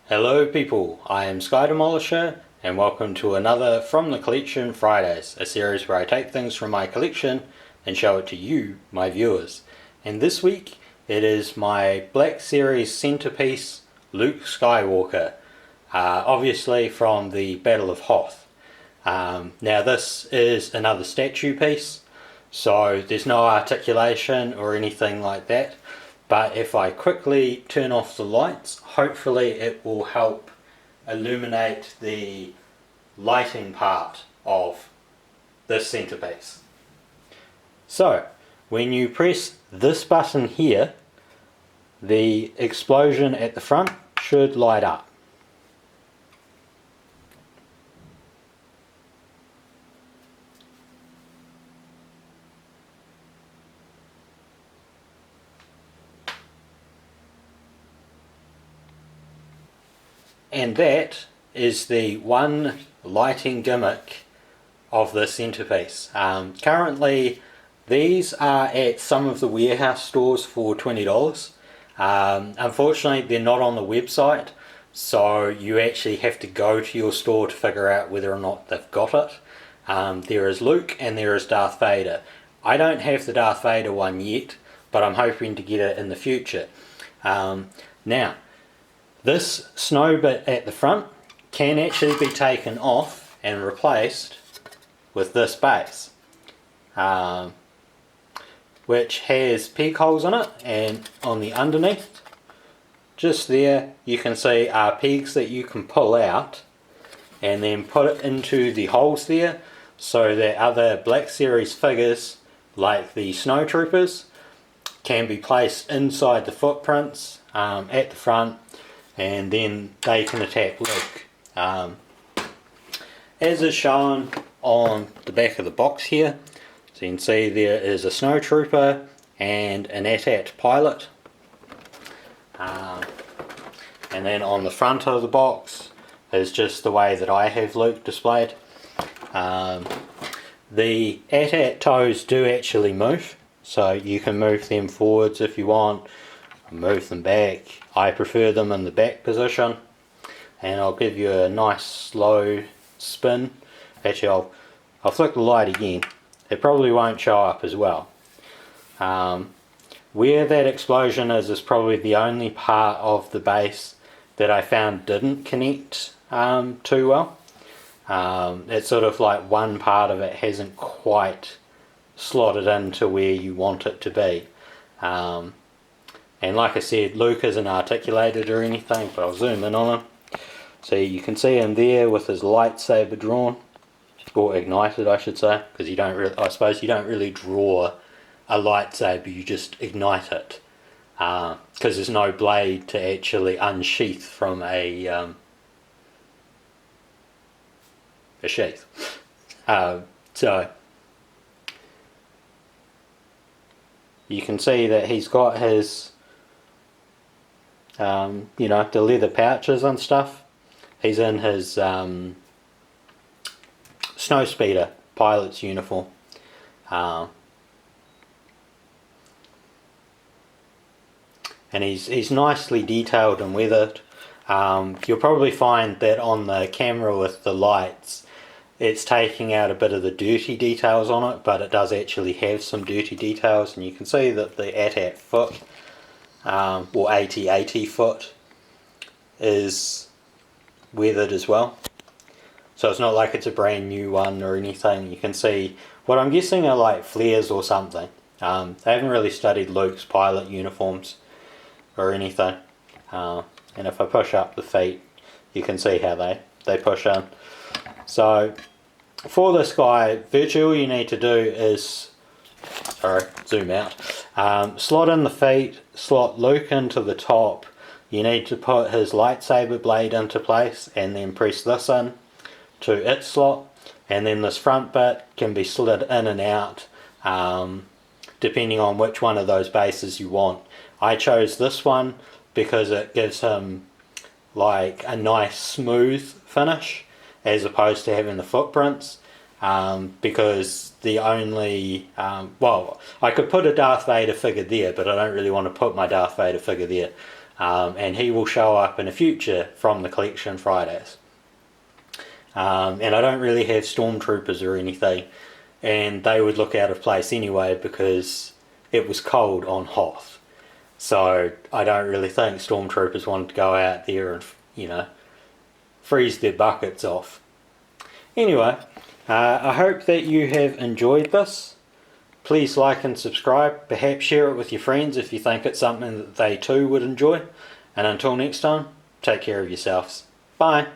Hello people, I am Sky Demolisher and welcome to another From the Collection Fridays, a series where I take things from my collection and show it to you, my viewers. And this week it is my Black Series Centrepiece Luke Skywalker, obviously from the Battle of Hoth. Now this is another statue piece, so there's no articulation or anything like that. But if I quickly turn off the lights, hopefully it will help illuminate the lighting part of this centerpiece. So, when you press this button here, the explosion at the front should light up. And that is the one lighting gimmick of the centerpiece. Currently these are at some of the warehouse stores for $20. Unfortunately they're not on the website, so you actually have to go to your store to figure out whether or not they've got it. There is Luke and there is Darth Vader. I don't have the Darth Vader one yet, but I'm hoping to get it in the future. Now, this snow bit at the front can actually be taken off and replaced with this base, which has peg holes in it, and on the underneath, just there, you can see are pegs that you can pull out and then put it into the holes there so that other Black Series figures like the Snow Troopers can be placed inside the footprints at the front, and then they can attack Luke. As is shown on the back of the box here, so you can see there is a Snow Trooper and an AT-AT pilot. And then on the front of the box is just the way that I have Luke displayed. The AT-AT toes do actually move, so you can move them forwards if you want, move them back. I prefer them in the back position, and I'll give you a nice slow spin. Actually, I'll flick the light again. It probably won't show up as well. Where that explosion is probably the only part of the base that I found didn't connect too well. It's sort of like one part of it hasn't quite slotted into where you want it to be. And like I said, Luke isn't articulated or anything, but I'll zoom in on him. So you can see him there with his lightsaber drawn, or ignited I should say, because you don't really, I suppose you don't really draw a lightsaber, you just ignite it. Because there's no blade to actually unsheath from a sheath. So you can see that he's got his you know, the leather pouches and stuff. He's in his snowspeeder pilot's uniform. And he's nicely detailed and weathered. You'll probably find that on the camera with the lights it's taking out a bit of the dirty details on it, but it does actually have some dirty details, and you can see that the AT-AT foot, or AT-AT foot, is weathered as well. So it's not like it's a brand new one or anything. You can see what I'm guessing are like flares or something. They haven't really studied Luke's pilot uniforms or anything. And if I push up the feet, you can see how they push in. So for this guy, virtually all you need to do is, zoom out, slot in the feet, slot Luke into the top. You need to put his lightsaber blade into place and then press this in to its slot, and then this front bit can be slid in and out depending on which one of those bases you want. I chose this one because it gives him like a nice smooth finish as opposed to having the footprints, because the only, well, I could put a Darth Vader figure there, but I don't really want to put my Darth Vader figure there. and he will show up in a future from the collection Fridays. And I don't really have stormtroopers or anything, and they would look out of place anyway because it was cold on Hoth. So I don't really think stormtroopers wanted to go out there and, freeze their buckets off. Anyway, I hope that you have enjoyed this. Please like and subscribe. Perhaps share it with your friends if you think it's something that they too would enjoy. And until next time, take care of yourselves. Bye.